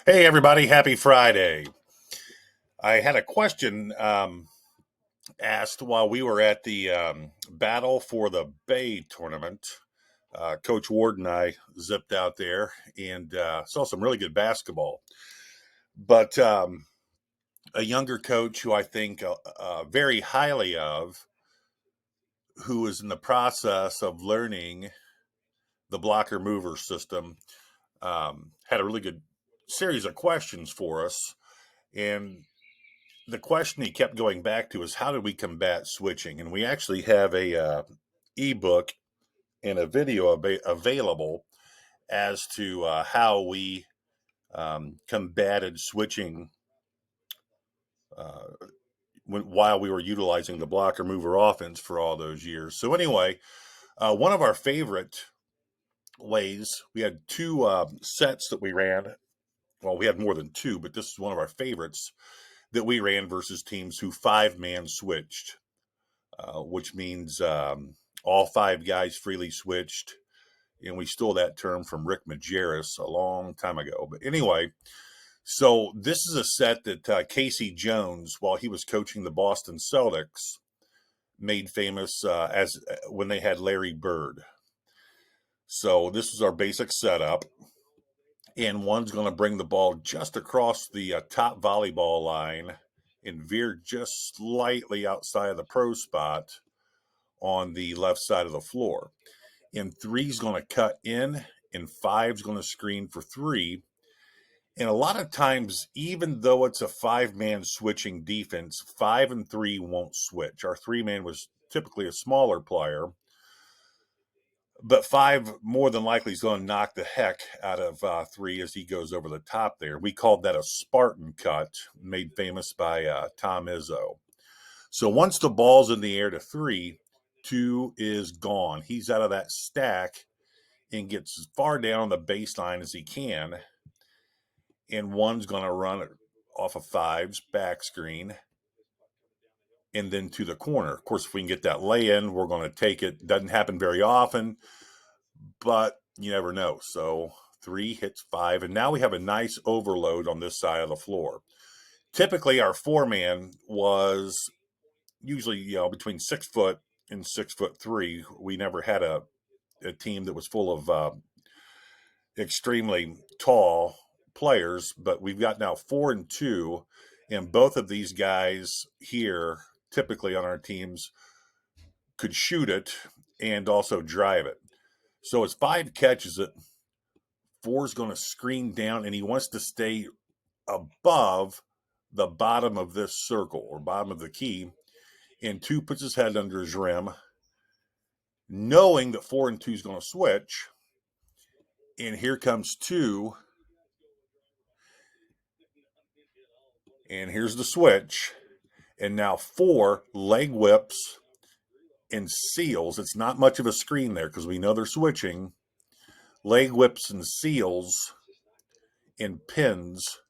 Hey, everybody, happy Friday. I had a question asked while we were at the Battle for the Bay tournament. Coach Ward and I zipped out there and saw some really good basketball. But a younger coach who I think very highly of, who is in the process of learning the blocker mover system, had a really good series of questions for us. And the question he kept going back to is how do we combat switching? And we actually have a ebook and a video available as to how we combated switching uh, while we were utilizing the blocker mover offense for all those years. So anyway, one of our favorite ways, we had two sets that we ran. Well, we had more than two, but this is one of our favorites that we ran versus teams who five-man switched. Which means all five guys freely switched. And we stole that term from Rick Majerus a long time ago. But anyway, so this is a set that Casey Jones, while he was coaching the Boston Celtics, made famous as when they had Larry Bird. So this is our basic setup. And one's going to bring the ball just across the top volleyball line and veer just slightly outside of the pro spot on the left side of the floor. And three's going to cut in, and five's going to screen for three. And a lot of times, even though it's a five-man switching defense, 5 and 3 won't switch. Our three-man was typically a smaller player, but five more than likely is going to knock the heck out of three as he goes over the top there. We called that a Spartan cut, made famous by Tom Izzo. So once the ball's in the air to three, two is gone. He's out of that stack and gets as far down the baseline as he can. And one's going to run off of five's back screen and then to the corner. Of course, if we can get that lay in, we're going to take it. Doesn't happen very often, but you never know. So three hits five, and now we have a nice overload on this side of the floor. Typically, our four-man was usually, between 6 foot and 6'3". We never had a team that was full of extremely tall players, but we've got now 4 and 2, and both of these guys here, typically on our teams, could shoot it and also drive it. So as five catches it, four's going to screen down, and he wants to stay above the bottom of this circle or bottom of the key, and two puts his head under his rim, knowing that 4 and 2 is going to switch. And here comes two. And here's the switch. And now four leg whips and seals. It's not much of a screen there because we know they're switching. Leg whips and seals and pins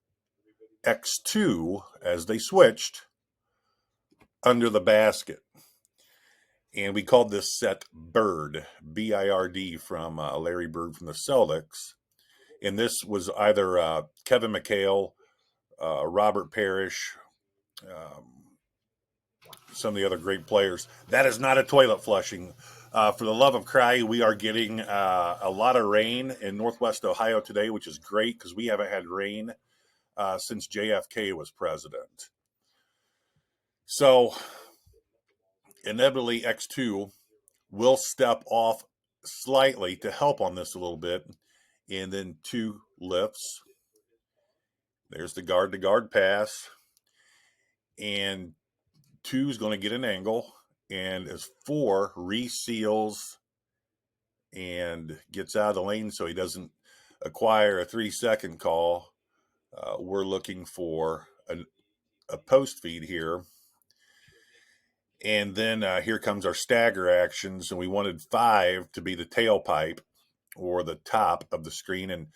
X2 as they switched under the basket. And we called this set Bird, B-I-R-D, from Larry Bird from the Celtics. And this was either Kevin McHale, Robert Parrish, some of the other great players. That is not a toilet flushing. For the love of cry, we are getting a lot of rain in Northwest Ohio today, which is great because we haven't had rain since JFK was president. So inevitably, X2 will step off slightly to help on this a little bit, and then two lifts. There's the guard-to-guard pass, and two is going to get an angle, and as four reseals and gets out of the lane so he doesn't acquire a 3-second call, we're looking for a post feed here. And then here comes our stagger actions, and we wanted five to be the tailpipe or the top of the screen. And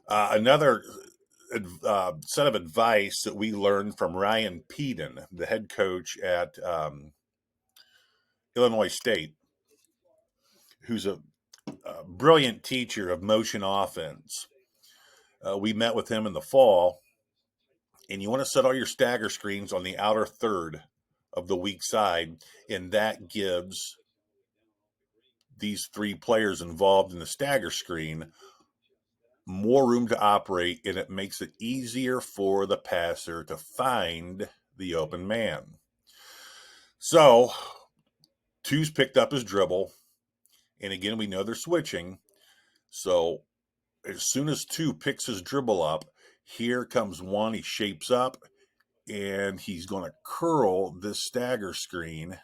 another set of advice that we learned from Ryan Peden, the head coach at Illinois State, who's a brilliant teacher of motion offense. We met with him in the fall, and you want to set all your stagger screens on the outer third of the weak side, and that gives these three players involved in the stagger screen more room to operate, and it makes it easier for the passer to find the open man. So, two's picked up his dribble, and again, we know they're switching. So, as soon as two picks his dribble up, here comes one. He shapes up, and he's going to curl this stagger screen.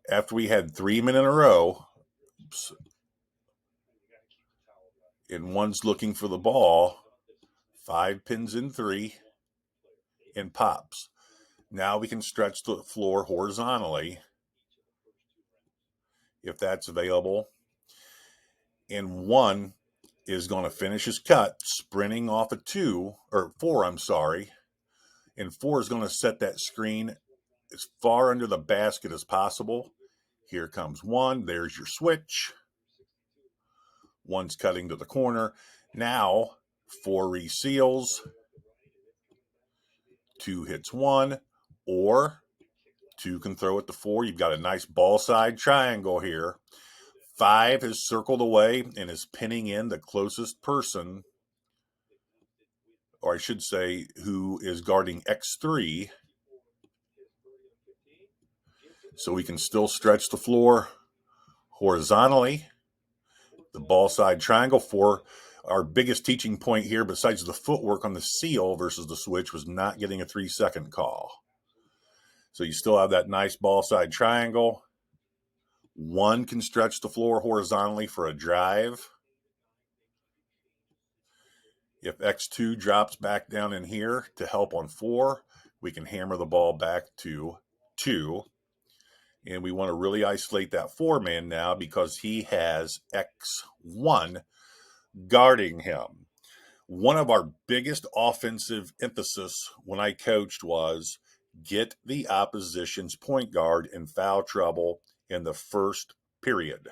After we had 3 men in a row, and one's looking for the ball, 5 pins in 3, and pops. Now we can stretch the floor horizontally if that's available. And one is going to finish his cut, sprinting off a 4, and 4 is going to set that screen as far under the basket as possible. Here comes 1. There's your switch. 1's cutting to the corner. Now 4 reseals. 2 hits 1, or 2 can throw it to 4. You've got a nice ball side triangle here. 5 is circled away and is pinning in the closest person, or I should say, who is guarding X3. So we can still stretch the floor horizontally. The ball side triangle for our biggest teaching point here, besides the footwork on the seal versus the switch, was not getting a 3-second call. So you still have that nice ball side triangle. 1 can stretch the floor horizontally for a drive. If X2 drops back down in here to help on 4, we can hammer the ball back to 2. And we want to really isolate that 4-man now because he has X1 guarding him. One of our biggest offensive emphasis when I coached was get the opposition's point guard in foul trouble in the first period.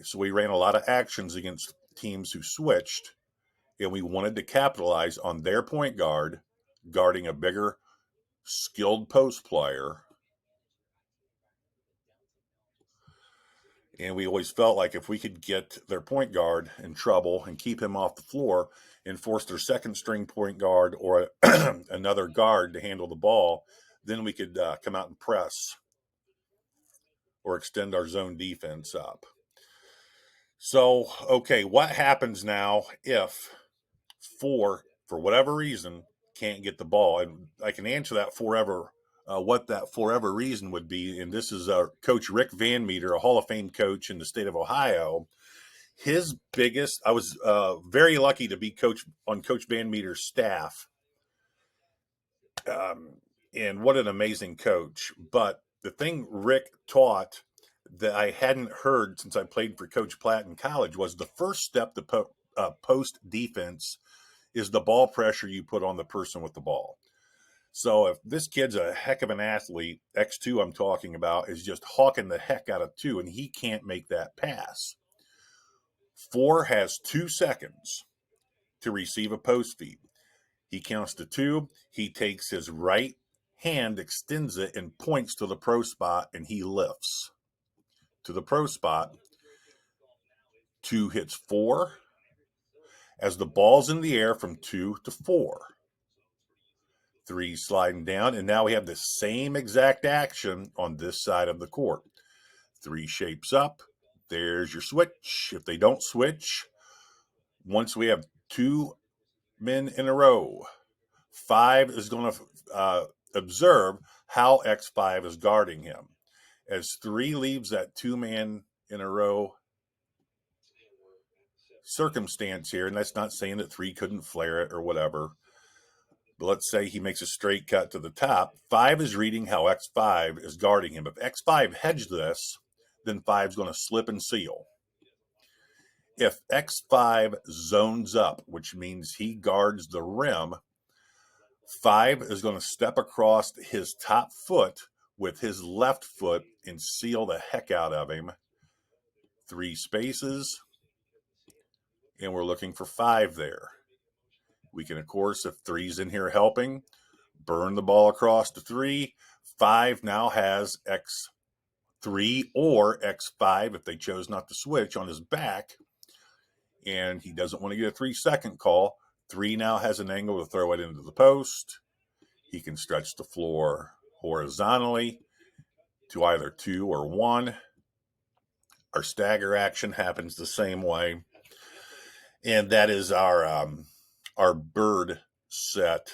So we ran a lot of actions against teams who switched, and we wanted to capitalize on their point guard guarding a bigger, skilled post player. And we always felt like if we could get their point guard in trouble and keep him off the floor and force their second string point guard or another guard to handle the ball, then we could come out and press or extend our zone defense up. So, okay, what happens now if 4, for whatever reason, can't get the ball? And I can answer that forever. What that forever reason would be, and this is Coach Rick Van Meter, a Hall of Fame coach in the state of Ohio. His biggest, I was very lucky to be on Coach Van Meter's staff, and what an amazing coach. But the thing Rick taught that I hadn't heard since I played for Coach Platt in college was the first step to post defense is the ball pressure you put on the person with the ball. So if this kid's a heck of an athlete, X2 I'm talking about, is just hawking the heck out of 2, and he can't make that pass. 4 has 2 seconds to receive a post feed. He counts to 2. He takes his right hand, extends it, and points to the pro spot, and he lifts to the pro spot. 2 hits 4 as the ball's in the air from 2 to 4. 3 sliding down, and now we have the same exact action on this side of the court. 3 shapes up. There's your switch. If they don't switch, once we have 2 men in a row, 5 is going to observe how X5 is guarding him. As 3 leaves that 2-man in a row circumstance here, and that's not saying that 3 couldn't flare it or whatever, but let's say he makes a straight cut to the top. 5 is reading how X5 is guarding him. If X5 hedged this, then 5 is going to slip and seal. If X5 zones up, which means he guards the rim, 5 is going to step across his top foot with his left foot and seal the heck out of him. 3 spaces. and we're looking for 5 there. We can, of course, if 3's in here helping, burn the ball across to 3. 5 now has X3 or X5 if they chose not to switch on his back, and he doesn't want to get a 3-second call. 3 now has an angle to throw it into the post. He can stretch the floor horizontally to either 2 or 1. Our stagger action happens the same way. And that is our bird set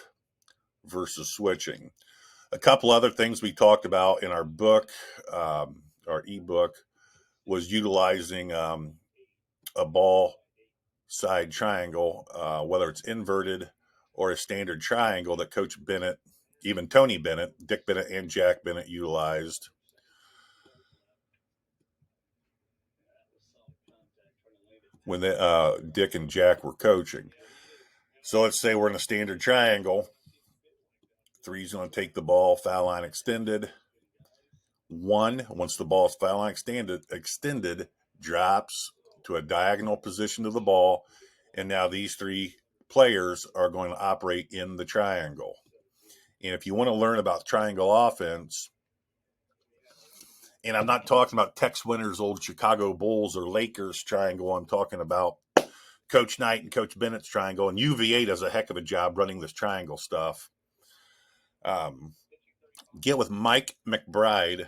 versus switching. A couple other things we talked about in our book, our ebook, was utilizing a ball side triangle, whether it's inverted or a standard triangle that Coach Bennett, even Tony Bennett, Dick Bennett, and Jack Bennett utilized. When Dick and Jack were coaching. So let's say we're in a standard triangle. 3's going to take the ball, foul line extended. 1, once the ball is foul line extended, drops to a diagonal position to the ball. And now these 3 players are going to operate in the triangle. And if you want to learn about triangle offense, and I'm not talking about Tex Winter's old Chicago Bulls or Lakers triangle, I'm talking about Coach Knight and Coach Bennett's triangle, and UVA does a heck of a job running this triangle stuff. Get with Mike McBride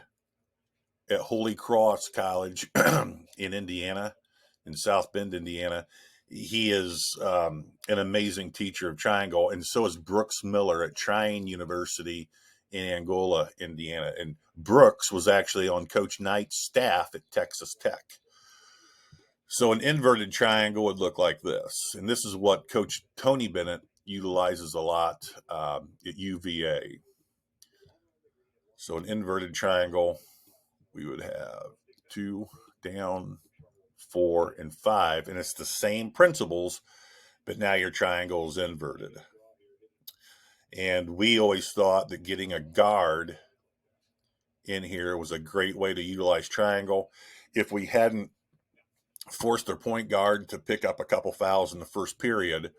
at Holy Cross College in Indiana, in South Bend, Indiana. He is an amazing teacher of triangle, and so is Brooks Miller at Trine University in Angola, Indiana. And Brooks was actually on Coach Knight's staff at Texas Tech. So an inverted triangle would look like this. And this is what Coach Tony Bennett utilizes a lot at UVA. So an inverted triangle, we would have 2 down, 4, and 5. And it's the same principles, but now your triangle is inverted. And we always thought that getting a guard in here was a great way to utilize triangle. If we hadn't forced their point guard to pick up a couple fouls in the first period,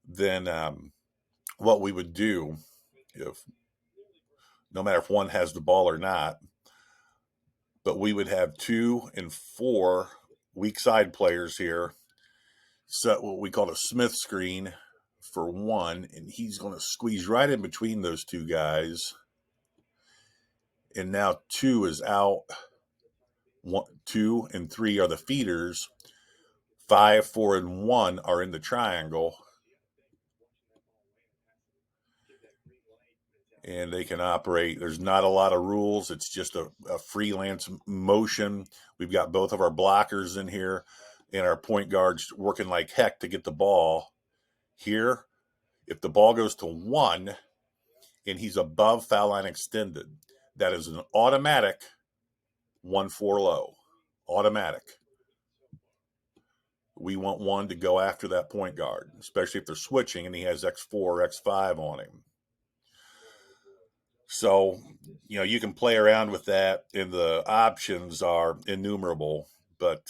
then what we would do, if no matter if one has the ball or not, but we would have 2 and 4 weak side players here set what we call a Smith screen for 1, and he's going to squeeze right in between those 2 guys. And now 2 is out. 2 and 3 are the feeders. 5, 4, and 1 are in the triangle. And they can operate. There's not a lot of rules. It's just a freelance motion. We've got both of our blockers in here and our point guards working like heck to get the ball. Here, if the ball goes to 1 and he's above foul line extended, that is an automatic 1-4 low. Automatic. We want 1 to go after that point guard, especially if they're switching and he has X4 or X5 on him. So, you can play around with that, and the options are innumerable. But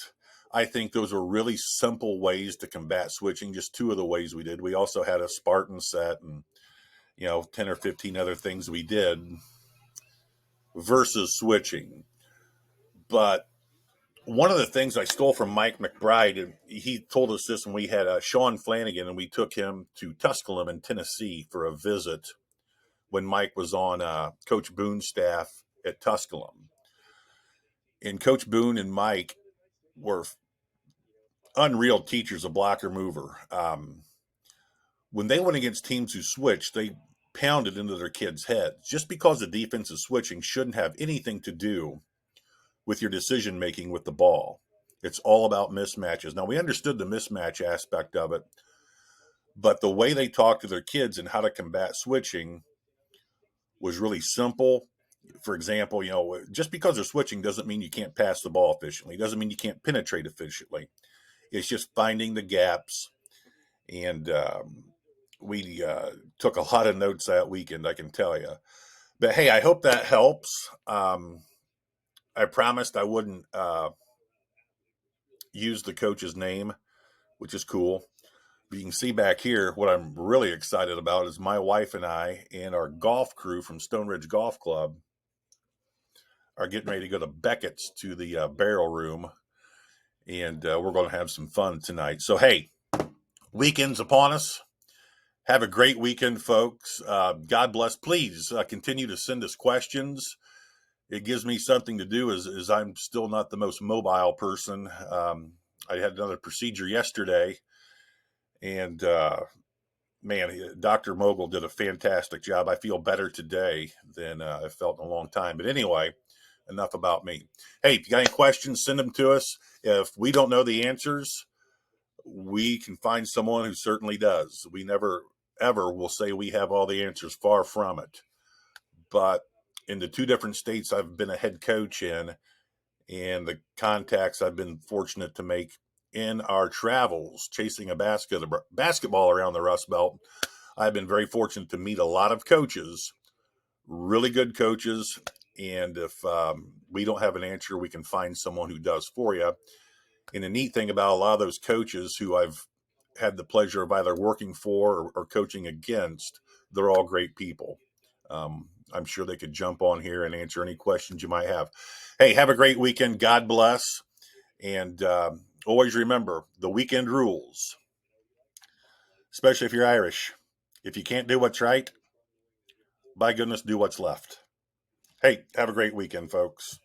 I think those are really simple ways to combat switching, just 2 of the ways we did. We also had a Spartan set and, 10 or 15 other things we did versus switching. But one of the things I stole from Mike McBride, and he told us this when we had Sean Flanagan, and we took him to Tusculum in Tennessee for a visit when Mike was on Coach Boone's staff at Tusculum. And Coach Boone and Mike were unreal teachers of blocker mover. When they went against teams who switched, they pounded into their kids' heads. Just because the defense is switching shouldn't have anything to do with your decision making with the ball. It's all about mismatches. Now, we understood the mismatch aspect of it, but the way they talked to their kids and how to combat switching was really simple. For example, just because they're switching doesn't mean you can't pass the ball efficiently. It doesn't mean you can't penetrate efficiently. It's just finding the gaps. And we took a lot of notes that weekend, I can tell you. But, hey, I hope that helps. I promised I wouldn't use the coach's name which is cool. But you can see back here, what I'm really excited about is my wife and I and our golf crew from Stone Ridge Golf Club are getting ready to go to Beckett's to the barrel room, and we're going to have some fun tonight. So, hey, weekend's upon us. Have a great weekend, folks. God bless. Please continue to send us questions. It gives me something to do as I'm still not the most mobile person. I had another procedure yesterday, and man, Dr. Mogul did a fantastic job. I feel better today than I've felt in a long time. But anyway, enough about me. Hey, if you got any questions, send them to us. If we don't know the answers, we can find someone who certainly does. We never, ever will say we have all the answers, far from it. But in the two different states I've been a head coach in, and the contacts I've been fortunate to make in our travels chasing a basketball around the Rust Belt, I've been very fortunate to meet a lot of coaches, really good coaches. And if we don't have an answer, we can find someone who does for you. And the neat thing about a lot of those coaches who I've had the pleasure of either working for or coaching against, they're all great people. I'm sure they could jump on here and answer any questions you might have. Hey, have a great weekend. God bless. And always remember the weekend rules, especially if you're Irish. If you can't do what's right, by goodness, do what's left. Hey, have a great weekend, folks.